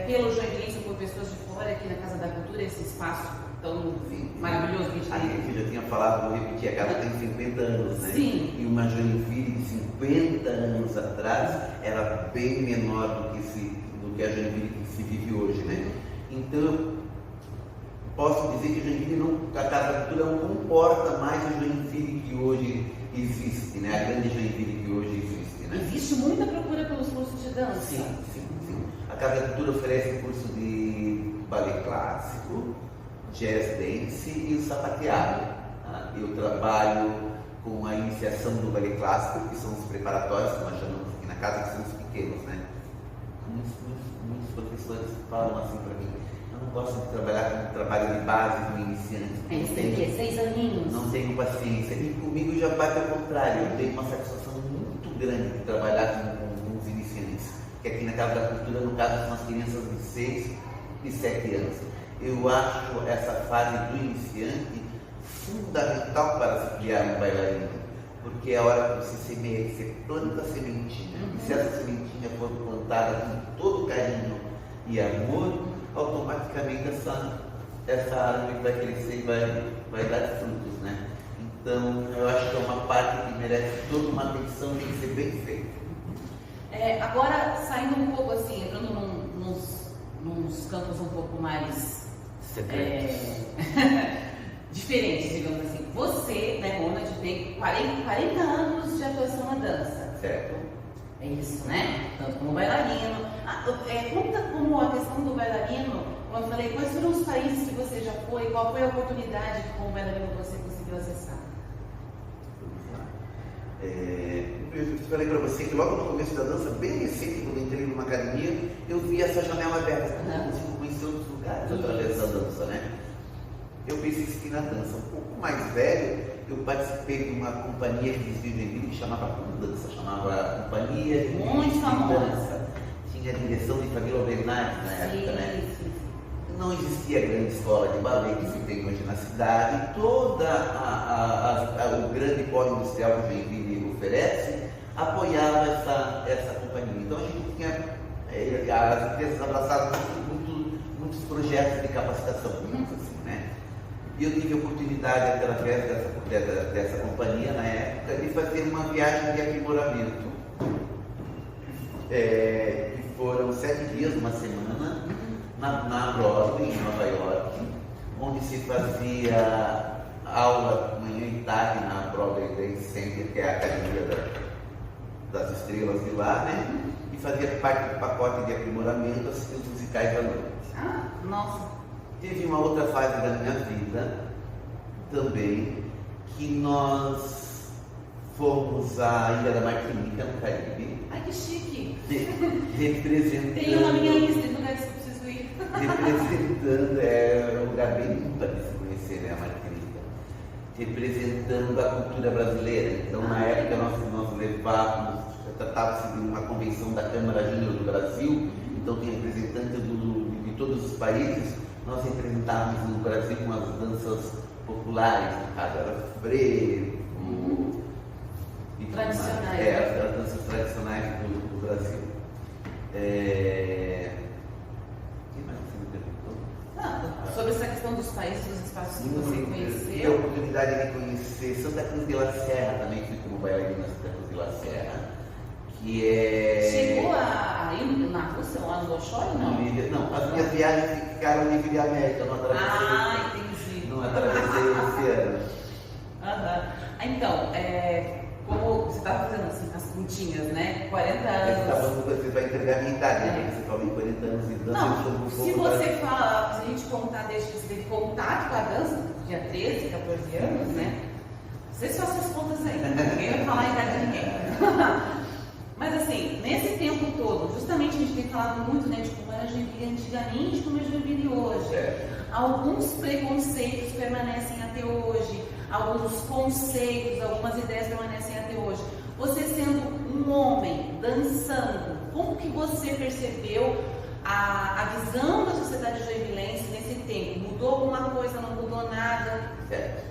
pelo joinvilense, por pessoas de fora aqui na Casa da Cultura, esse espaço tão maravilhoso que a gente tem? Aqui eu já tinha falado, vou repetir, a casa tem 50 anos, né? Sim. E uma Joinville de 50 anos atrás era bem menor do que a Joinville que se vive hoje, né? Então, posso dizer que a Casa da Cultura não comporta mais a Joinville que hoje existe, né? A grande Joinville que hoje existe, né? Existe muita procura pelos cursos de dança? Sim. A Casa da Cultura oferece curso de balé clássico, jazz dance e o sapateado. Eu trabalho com a iniciação do balé clássico, que são os preparatórios, que nós chamamos aqui na casa, que são os pequenos, né? Muitos professores falam assim para mim: eu não gosto de trabalhar com trabalho de base do iniciante. Eles têm o quê? 6 aninhos? Não tenho paciência. E comigo já bate ao contrário. Eu tenho uma satisfação muito grande de trabalhar com os iniciantes. Que aqui na Casa da Cultura, no caso, são as crianças de 6 e 7 anos. Eu acho essa fase do iniciante fundamental para se criar um bailarino. Porque é a hora que você semeia, que você planta a sementinha. E se essa sementinha for plantada com todo carinho e amor, automaticamente essa árvore vai crescer e vai dar frutos, né? Então, eu acho que é uma parte que merece toda uma atenção e tem que ser bem feita. Agora, saindo um pouco assim, entrando nos campos um pouco mais diferentes, digamos assim. Você, né, Ronald, tem 40 anos de atuação na dança. Certo. É isso, né? Tanto como bailarino. Conta como a questão do bailarino, como eu falei, quais foram os países que você já foi, qual foi a oportunidade que como bailarino você conseguiu acessar? Eu falei para você que logo no começo da dança, bem recente, quando eu entrei numa academia, eu vi essa janela aberta. Eu consigo conhecer outros lugares através da dança, né? Eu persistir na dança. Um pouco mais velho, eu participei de uma companhia que existia em Joinville que chamava Dança, chamava Companhia de Muito famosa. Dança. Tinha a direção de Camilo Bernardes na época, né? Sim. Não existia grande escola de balé que se tem hoje na cidade. Todo o grande polo industrial que Joinville oferece apoiava essa companhia. Então a gente tinha, as empresas abraçavam muitos projetos de capacitação, digamos assim, né? E eu tive a oportunidade, através dessa companhia na época, de fazer uma viagem de aprimoramento. Que foram 7 dias, uma semana, na Broadway, em Nova York, onde se fazia aula manhã e tarde na Broadway Dance Center, que é a academia das estrelas de lá, né? E fazia parte do pacote de aprimoramento, assistir os musicais à noite. Nossa! Teve uma outra fase da minha vida também, que nós fomos à Ilha da Martinica, no Caribe. Ai, que chique! Representando. Tem uma minha lista de lugares que eu preciso ir. Representando, é um lugar bem lindo para se conhecer, né, a Martinica. Representando a cultura brasileira. Então, na época, nós levávamos, tratava-se de uma convenção da Câmara Júnior do Brasil, então tem representantes de todos os países. Nós representávamos no Brasil com as danças populares, no caso era frevo, tradicionais. As danças tradicionais do Brasil. O que mais você me perguntou? Sobre essa questão dos países, dos espaços que você Tive a conheceu. oportunidade de conhecer Santa Cruz de la Serra, também fui como bailarina na Santa Cruz de la Serra, que é... Chegou a ir na Rússia, lá no Bolshoi, não? Não, as minhas viagens ficaram livre de América, não atravessei. Entendi. Não atravessei o oceano. Então, como você estava fazendo assim, as pontinhas, né? 40 anos. Você vai entregar a minha idade, né? Você falou em 40 anos de dança. Não, se você fala, se a gente contar desde que você teve contato com a dança, tinha 13, 14 anos, né? Vocês façam as contas aí, ninguém vai falar a idade de ninguém. Mas assim, nesse tempo todo, justamente a gente tem falado muito, né, de como era a Joinville antigamente, como é a Joinville hoje. Alguns preconceitos permanecem até hoje, alguns conceitos, algumas ideias permanecem até hoje. Você sendo um homem, dançando, como que você percebeu a visão da sociedade joinvilense nesse tempo? Mudou alguma coisa, não mudou nada? Certo.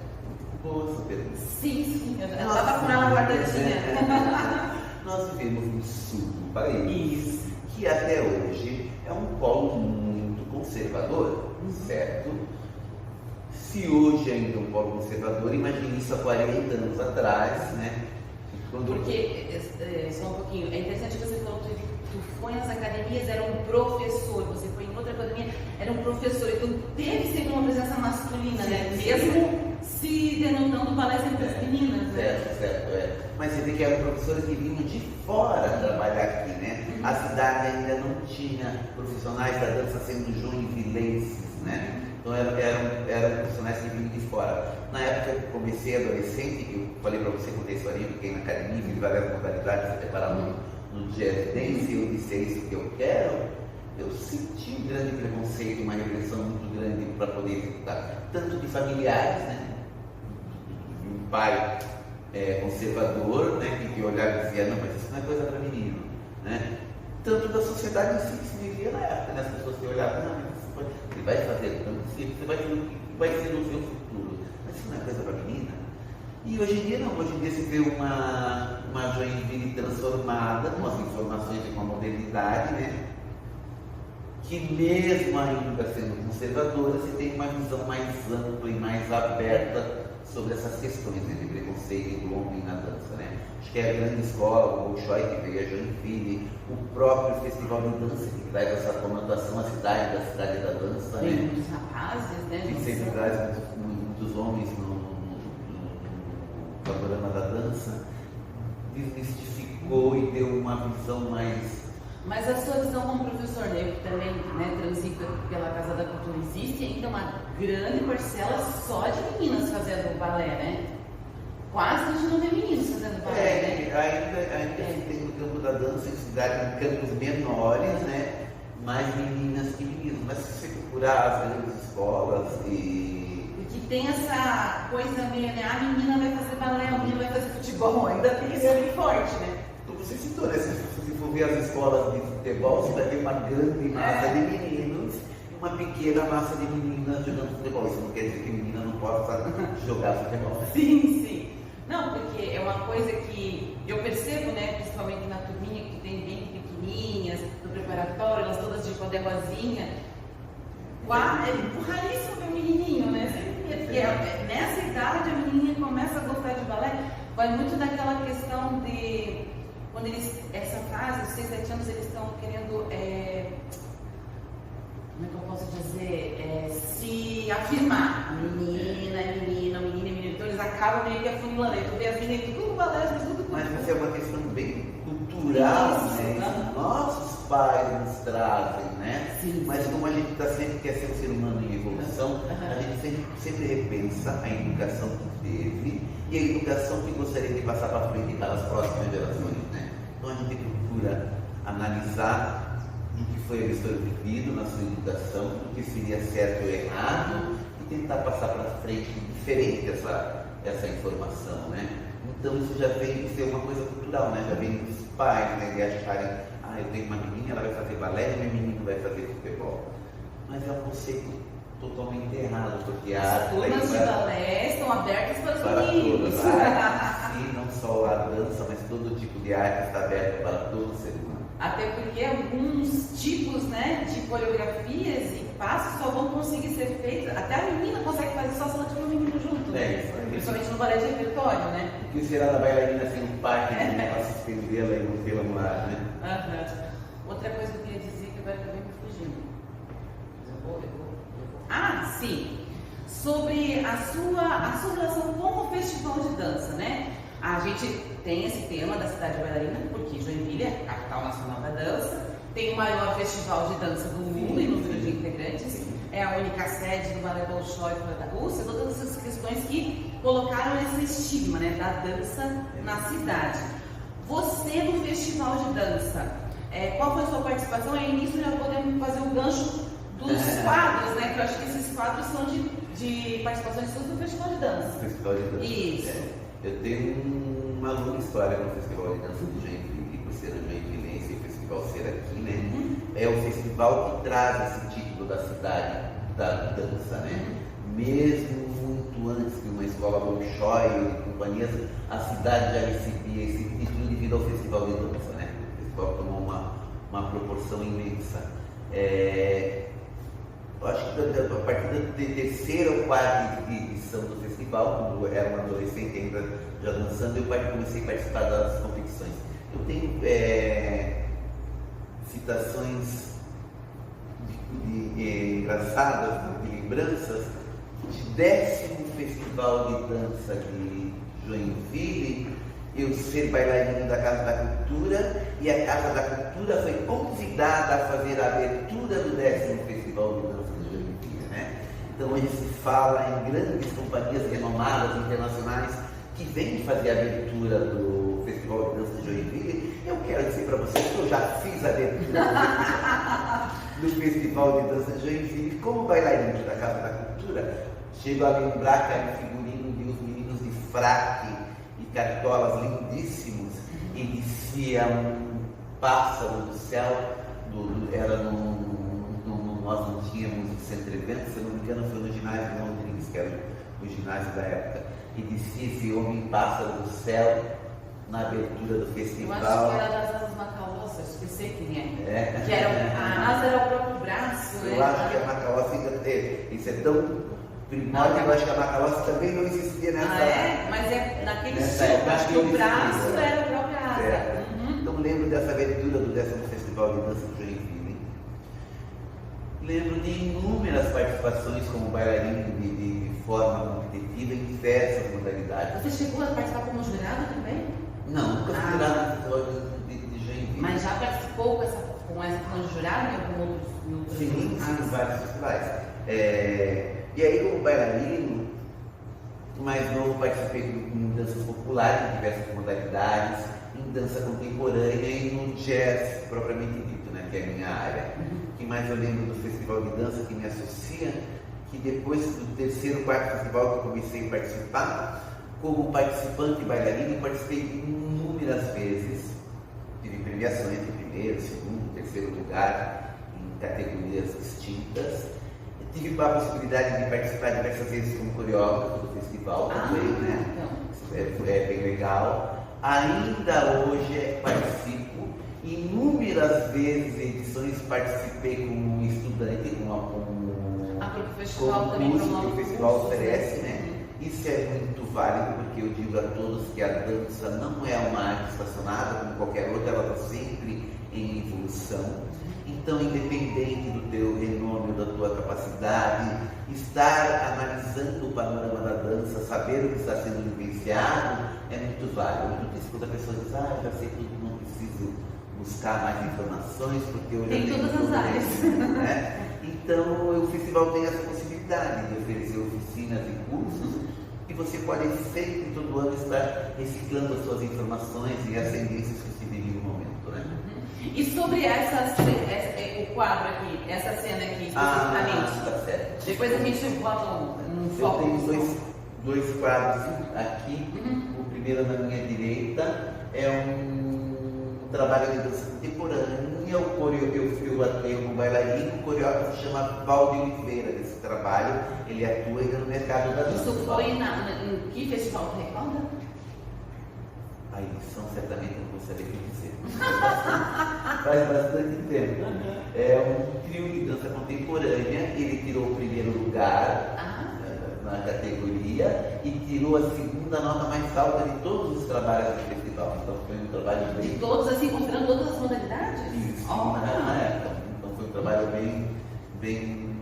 Boa essa pergunta. Sim, eu estava com ela guardadinha. Nós vivemos no sul do país, que até hoje é um polo muito conservador, certo? Se hoje ainda é um polo conservador, imagine isso há 40 anos atrás, né? Porque, só um pouquinho, é interessante que você falou que tu foi nas academias, era um professor, você foi em outra academia, era um professor, então teve sempre uma presença masculina, né? Mesmo se denotando palestra entre as meninas, né? Certo. Mas você vê que eram professores que vinham de fora trabalhar aqui, né? A cidade ainda não tinha profissionais da dança sendo joinvilenses, né? Então eram profissionais que vinham de fora. Na época que eu comecei adolescente, que eu falei para você contar a historinha, fiquei na academia, fiz várias modalidades, se preparando no jazz dance, eu disse, é isso que eu quero. Eu senti um grande preconceito, uma repressão muito grande para poder executar, tanto de familiares, né? Um pai conservador, né? Que olhava e dizia, não, mas isso não é coisa para menino, né? Tanto da sociedade em si que se vivia na época, né? As pessoas que olhavam, não, mas você vai fazer tanto, você vai ter o que vai ser no seu futuro, mas isso não é coisa para menina. E hoje em dia não, hoje em dia se vê uma Joinville transformada com as informações e com a modernidade, né? Que mesmo ainda sendo conservadora, você tem uma visão mais ampla e mais aberta sobre essas questões, né, de preconceito do homem na dança, né? Acho que é a grande escola, o Bolshoi, que veio a Joinville, o próprio Festival de Dança, que traz essa conotação, a cidade da dança, Tem né? muitos rapazes, né? Que sempre traz muitos homens no panorama da dança, desmistificou e deu uma visão mais... Mas a sua visão como professor, né, que também, né, transita pela Casa da Cultura, existe ainda uma grande parcela só de meninas fazendo balé, né? Quase a gente não vê meninos fazendo balé, né? Ainda tem no campo da dança, em campos menores, né? Mais meninas que meninos. Mas se você procurar as grandes escolas Porque tem essa coisa meio, né? A menina vai fazer balé, a menina vai fazer futebol, ainda tem isso bem forte, né? Como você citou, né? Se for ver as escolas de futebol, você vai ver uma grande massa de meninos e uma pequena massa de meninas jogando futebol. Isso não quer dizer que menina não possa jogar futebol. Sim, sim. Não, porque é uma coisa que eu percebo, né? Principalmente na turminha que tem bem pequenininhas, no preparatório, elas todas de poder rosinha. É raríssimo ver um menininho, né? Porque nessa idade a menininha começa a gostar de balé. Vai muito daquela questão de... Quando eles, essa fase, os 6, 7 anos, eles estão querendo, como é que eu posso dizer, se afirmar. A menina é menina, o menino é menino. Então eles acabam meio que afunilando. Tu vê as meninas tudo balé, tudo. Mas isso é uma questão bem cultural, isso, né? Nossos pais nos trazem, né? Sim. Mas como a gente sempre quer ser um ser humano em evolução, a gente sempre repensa a educação que teve e a educação que gostaria de passar para frente para as próximas gerações, né? Então a gente procura analisar o que foi absorvido na sua educação, o que seria certo ou errado e tentar passar para frente diferente essa informação, né? Então isso já vem de ser uma coisa cultural, né? Já vem dos pais, né? De acharem, eu tenho uma menina, ela vai fazer balé e meu menino vai fazer futebol. Mas é um conceito totalmente errado, porque a As turmas de balé estão abertas para os meninos. Todas, sim, não só a dança, mas todo tipo de arte está aberto para todo ser humano. Até porque alguns tipos, né, de coreografias e passos só vão conseguir ser feitos. Até a menina consegue fazer só se ela tiver um menino junto, né? Isso aí. Principalmente no balé de repertório, né? O que será da bailarina sem um parque para se estendê-la e não tê-la no ar, né? Outra coisa que eu queria dizer que agora acabei me fugindo. Eu vou. Ah, sim. Sobre a sua relação com o festival de dança, né? A gente tem esse tema da cidade bailarina, porque Joinville é a capital nacional da dança, tem o maior festival de dança do mundo e número de integrantes, é a única sede do Balé Bolshoi fora da Rússia, todas essas questões que colocaram esse estigma, né, da dança na cidade. Você no festival de dança, qual foi a sua participação? E nisso já podemos fazer o gancho dos quadros, né? Que eu acho que esses quadros são de participações suas no festival de dança. Festival de dança. Isso. Eu tenho uma longa história no Festival de Dança de Joinville, por ser joinvilense e o festival ser aqui, né? É o festival que traz esse título da cidade da dança, né? Mesmo muito antes de uma escola Bolshoi e companhias, a cidade já recebia esse título devido ao Festival de Dança, né? O festival tomou uma proporção imensa. Eu acho que a partir da terceira ou quarta edição do festival, quando eu era um adolescente ainda já dançando, eu comecei a participar das competições. Eu tenho citações engraçadas, de lembranças, de 10º Festival de Dança de Joinville, eu ser bailarino da Casa da Cultura, e a Casa da Cultura foi convidada a fazer a abertura do 10º Festival de Dança de Joinville, né? Então hoje se fala em grandes companhias renomadas internacionais que vêm fazer a abertura do Festival de Dança de Joinville. Eu quero dizer para vocês que eu já fiz a abertura do Festival de Dança de Joinville como bailarino da Casa da Cultura. Chego a lembrar que era um figurino de uns meninos de fraque e cartolas lindíssimos, e descia um pássaro do céu, nós não tínhamos o centro de eventos, se eu não me engano foi no ginásio de Londrina, que era o ginásio da época, e descia esse homem pássaro do céu na abertura do festival. Eu acho que era das asas macalossas, esqueci quem é. Que era, a asa era o próprio braço. Eu acho que a macalossa, isso é tão primórdio, eu acho que a Macalossi também não existia nessa... Ah, é? Mas é naquele nessa estilo, época acho que o braço existia. era a própria asa. Certo. Uhum. Então lembro dessa abertura do 10º Festival de Dança do Joinville. Lembro de inúmeras participações como bailarino de forma competitiva em diversas modalidades. Você chegou a participar como jurado também? Não, nunca fui jurado no Festival de Joinville. Mas já participou com essa função de jurado em algum outro? Sim, em vários festivais. E aí, como bailarino, mais novo, participei em danças populares, em diversas modalidades, em dança contemporânea e no jazz, propriamente dito, né, que é a minha área. O que mais eu lembro do festival de dança que me associa, que depois do 3º, 4º festival que eu comecei a participar, como participante e bailarino, eu participei inúmeras vezes, tive premiações de 1º, 2º, 3º lugar, em categorias distintas. Tive a possibilidade de participar diversas vezes como coreógrafo do festival também, né? Então. É bem legal. Ainda hoje participo, inúmeras vezes em edições participei como estudante, porque o festival também curso que promove o festival cursos, oferece, né? Isso é muito válido, porque eu digo a todos que a dança não é uma arte estacionada como qualquer outra, ela está sempre em evolução. Então, independente do teu renome, da tua capacidade, estar analisando o panorama da dança, saber o que está sendo vivenciado, é muito válido. Muito isso quando a pessoa diz, já sei tudo, não preciso buscar mais informações, porque eu já tem tenho todas as áreas. Né? Então, o festival tem essa possibilidade de oferecer oficinas e cursos, e você pode sempre, todo ano, estar reciclando as suas informações e as tendências que se vivem no momento, né? E sobre o quadro aqui, essa cena aqui especificamente, tá certo. depois a gente bota um foco. Eu tenho dois quadros aqui. O primeiro na minha direita é um trabalho de dança contemporânea. Eu atuei como bailarino, o coreógrafo se chama Valdir Oliveira desse trabalho. Ele atua ainda no mercado da dança. Isso foi em que festival tu recorda? A edição certamente não vou saber o que dizer. Faz bastante tempo. É um trio de dança contemporânea. Ele tirou o 1º lugar na categoria e tirou a 2ª nota mais alta de todos os trabalhos do festival. Então foi um trabalho bem... De todos, assim, considerando todas as modalidades? Isso, na época. Então foi um trabalho bem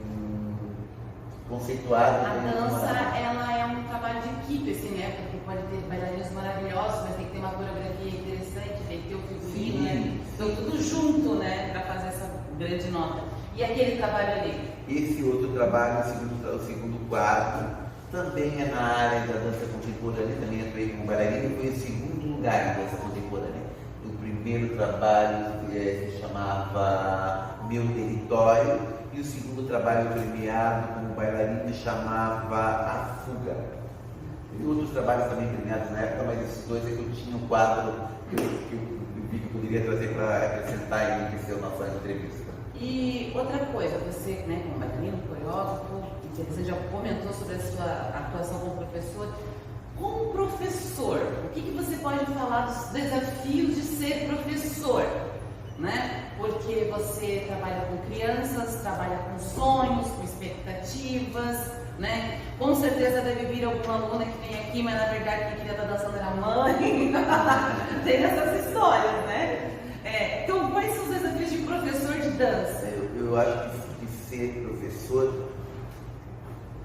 conceituado. A dança, ela é um trabalho de equipe, assim, né? Porque pode ter bailarinos maravilhosos, mas tem que ter uma coreografia interessante, tem que ter o figurino, né? Então tudo junto, né? Para fazer essa grande nota. E aquele trabalho ali? Esse outro trabalho, o segundo quadro, também é na área da dança contemporânea, também atuei como bailarino, foi o 2º lugar em dança contemporânea. O primeiro trabalho se chamava Meu Território, e o 2º trabalho premiado como bailarino chamava A Fuga. E outros trabalhos também premiados na época, mas esses dois é que eu tinha um quadro que eu vi que eu poderia trazer para acrescentar e enriquecer a nossa entrevista. E outra coisa, você, né, como bailarino, coreógrafo, você já comentou sobre a sua atuação como professor. Como professor, o que você pode falar dos desafios de ser professor? Né? Porque você trabalha com crianças, trabalha com sonhos, com expectativas, né? Com certeza deve vir alguma aluna que vem aqui, mas na verdade quem queria estar dançando era a mãe. Tem essas histórias, né? Então, quais são os desafios de professor de dança? Eu acho que ser professor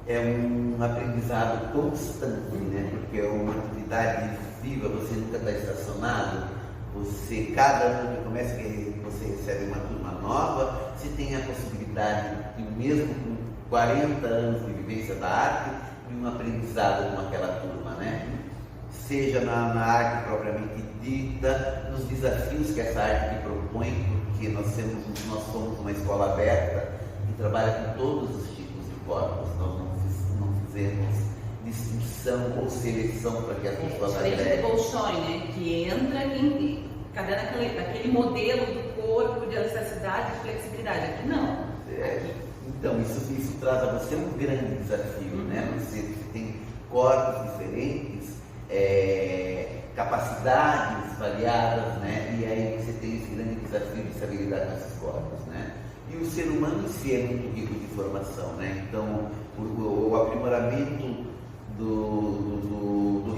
é um aprendizado constante, né? Porque é uma atividade viva, você nunca está estacionado. Cada ano que começa, você recebe uma turma nova, você tem a possibilidade, e mesmo com 40 anos de vivência da arte, de um aprendizado com aquela turma, né? Seja na arte propriamente dita, nos desafios que essa arte te propõe, porque nós somos uma escola aberta que trabalha com todos os tipos de corpos, nós não fizemos distinção ou seleção para que as pessoas agreguem. Bolshoi, né? Que entra naquele modelo do corpo, de elasticidade, de flexibilidade. Aqui não. Então, isso traz a você um grande desafio, né? Você tem corpos diferentes, capacidades variadas, né? E aí você tem esse grande desafio de saber lidar com esses corpos, né? E o ser humano em si é muito rico de informação, né? Então, o aprimoramento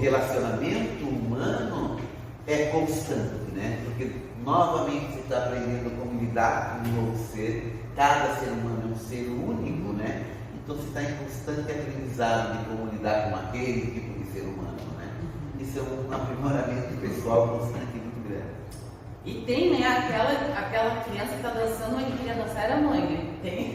relacionamento humano é constante, né? Porque novamente você está aprendendo como lidar com um novo ser, cada ser humano é um ser único, né? Então você está em constante aprendizado de como lidar com aquele tipo de ser humano, né? Isso é um aprimoramento pessoal constante e muito grande. E tem, né, aquela criança que está dançando, ele queria dançar, era a mãe, né? Tem.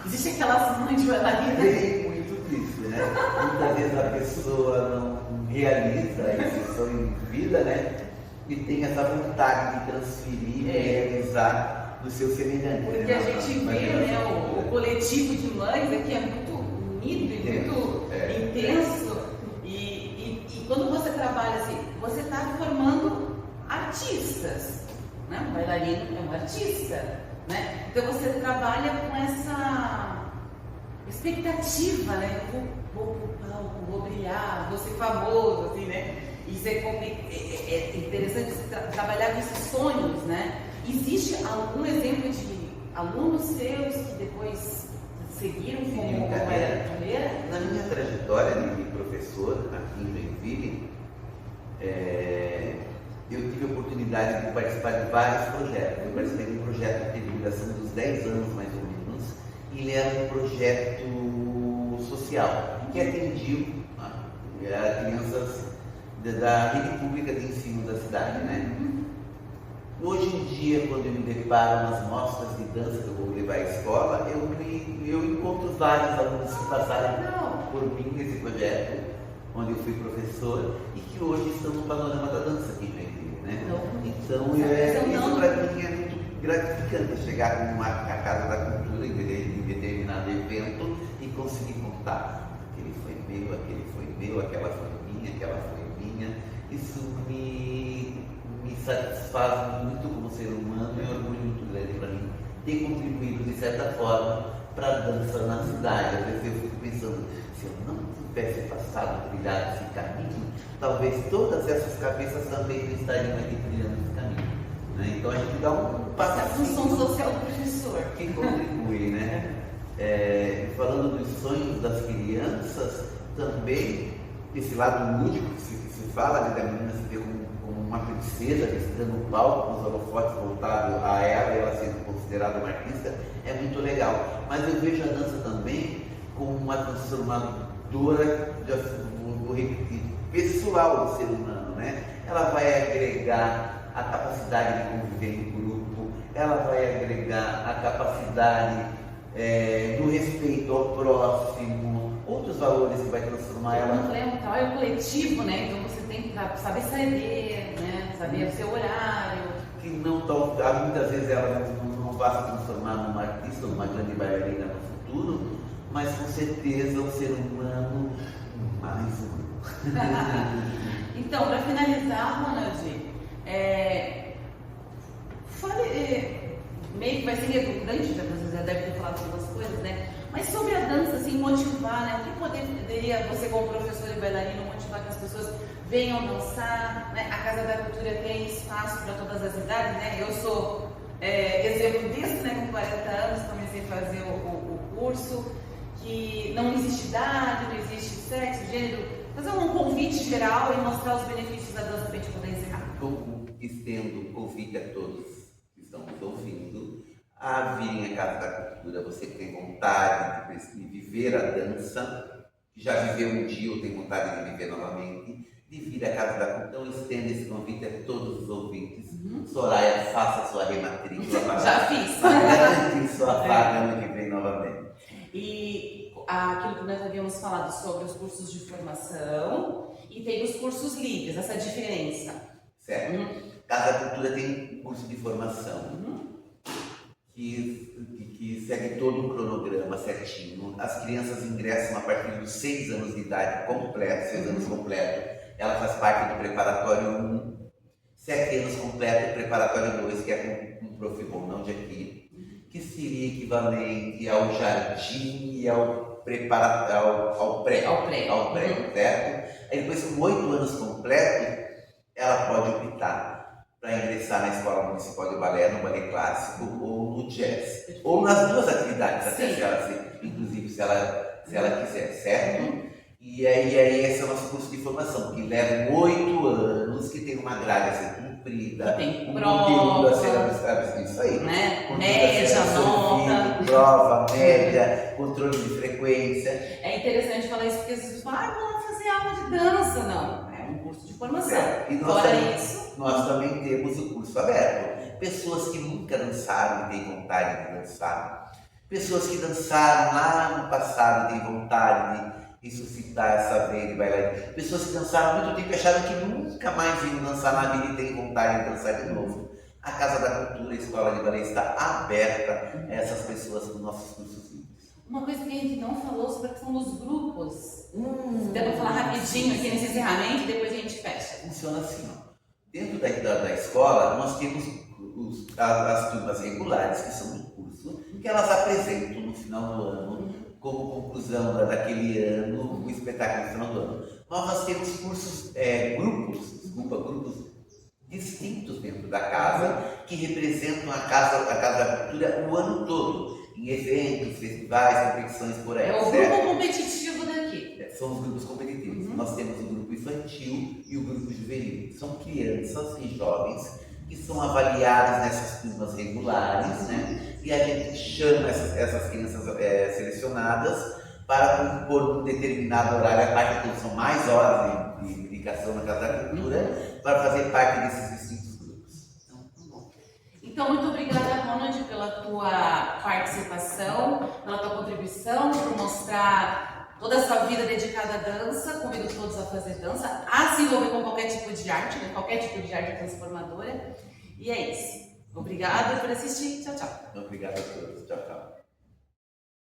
Existe aquelas mães de bailarina. Tem muito disso, né? Muitas vezes a pessoa não realiza esse sonho de vida, né? E tem essa vontade de transferir e realizar no seu semelhante. Porque a gente vê, né, o coletivo de mães aqui é muito unido e muito intenso. E quando você trabalha assim, você está formando artistas, né? Um bailarino é um artista, né? Então você trabalha com essa expectativa, né? Eu vou pro palco, vou brilhar, vou ser famoso, assim, né? Isso é interessante trabalhar com esses sonhos, né? Existe algum exemplo de alunos seus que depois seguiram como carreira? Na minha trajetória de professor aqui em Joinville, eu tive a oportunidade de participar de vários projetos. Eu participei de um projeto que teve duração dos 10 anos, mais ou menos, e ele era um projeto social, que atendia crianças da rede pública de ensino da cidade, né? Hoje em dia, quando eu me deparo nas mostras de dança que eu vou levar à escola, eu encontro vários alunos que passaram por mim nesse projeto, onde eu fui professor, e que hoje estão no panorama da dança aqui em Joinville, né? Então, isso para mim é muito gratificante, chegar na Casa da Cultura, em determinado evento, e conseguir contar. Aquele foi meu, aquela foi minha, aquela foi minha. Isso me satisfaz muito como ser humano, é um orgulho muito grande para mim ter contribuído de certa forma para a dança na cidade. Às vezes eu fico pensando, se eu não tivesse passado, trilhado esse caminho, talvez todas essas cabeças também não estariam aqui trilhando esse caminho, né? Então a gente dá um passo. A função social do professor. Que contribui, né? Falando dos sonhos das crianças, também esse lado lúdico que se fala, né, da menina se ver como uma princesa descendo no palco, com os holofotes voltados a ela e ela sendo considerada uma artista, é muito legal. Mas eu vejo a dança também como uma transformadora vou repetir, pessoal do ser humano, né? Ela vai agregar a capacidade de conviver em grupo, ela vai agregar a capacidade do respeito ao próximo, outros valores que vai transformar ela. O trabalho coletivo, né? Então você tem que saber ceder, né? Saber o seu horário. Que muitas vezes ela não vai se transformar numa artista, numa grande bailarina no futuro, mas com certeza um ser humano mais humano. Então, para finalizar, Ronald, meio que vai ser redundante, você já deve ter falado algumas coisas, né? Mas sobre a dança, assim, motivar, né? O que poderia você, como professor e bailarino, motivar que as pessoas venham dançar, né? A Casa da Cultura tem espaço para todas as idades, né? Eu sou exemplo disso, né? Com 40 anos comecei a fazer o curso, que não existe idade, não existe sexo, gênero. Fazer um convite geral e mostrar os benefícios da dança para a gente poder encerrar. Estendo o convite a todos que estão nos ouvindo a virem à Casa da Cultura. Você que tem vontade de viver a dança, que já viveu um dia ou tem vontade de viver novamente, de vir à Casa da Cultura. Então, estendo esse convite a todos os ouvintes. Soraya, faça sua rematrícula. Já fiz. Para garantir sua vaga ano que vem novamente. E aquilo que nós havíamos falado sobre os cursos de formação e tem os cursos livres, essa diferença. Certo. Casa da Cultura tem um curso de formação que segue todo um cronograma certinho. As crianças ingressam a partir dos 6 anos de idade completo, 6 anos completo. Ela faz parte do preparatório 1, 7 anos completo, preparatório 2, que é com o Prof. Bom, não de aqui, que seria equivalente ao jardim e ao pré, certo? Aí depois, com 8 anos completos, ela pode optar para ingressar na Escola Municipal de Balé, no balé clássico ou no jazz. Ou nas duas atividades, até inclusive se ela quiser, certo? E aí esse é o nosso curso de formação, que leva 8 anos, que tem uma grade a ser cumprida, tem conteúdo a ser prova, absorvido, isso aí. né? Conteúdo a Média, ser absorvido, nota. prova, média, controle de frequência. É interessante falar isso porque as pessoas falam, vou lá fazer aula de dança. Não, é um curso de formação. E nós também temos o curso aberto. Pessoas que nunca dançaram e têm vontade de dançar. Pessoas que dançaram lá no passado e têm vontade de ressuscitar essa veia de bailarina. Pessoas que dançaram há muito tempo e acharam que nunca mais iam dançar na vida e têm vontade de dançar de novo. A Casa da Cultura, a Escola de Balé está aberta a essas pessoas com nossos cursos livres. Uma coisa que a gente não falou sobre a questão dos grupos. Dá para falar rapidinho aqui nesse encerramento e depois a gente fecha. Funciona assim, ó. Dentro da escola, nós temos as turmas regulares, que são do curso, que elas apresentam no final do ano, como conclusão daquele ano, o espetáculo no final do ano. Nós temos cursos, grupos distintos dentro da casa, que representam a Casa da Cultura o ano todo, em eventos, festivais, competições por aí. É o grupo competitivo daqui. São os grupos competitivos. Nós temos o grupo infantil e o grupo juvenil. São crianças e jovens que são avaliadas nessas turmas regulares, né? E a gente chama essas crianças selecionadas para compor um determinado horário, a parte que são mais horas de dedicação na Casa da Cultura, para fazer parte desses distintos grupos. Então, muito obrigada, Ronald, pela tua participação, pela tua contribuição, por mostrar toda a sua vida dedicada à dança. Convido todos a fazer dança, a se envolver com qualquer tipo de arte, né? Qualquer tipo de arte transformadora. E é isso. Obrigada por assistir. Tchau, tchau. Obrigado a todos. Tchau, tchau.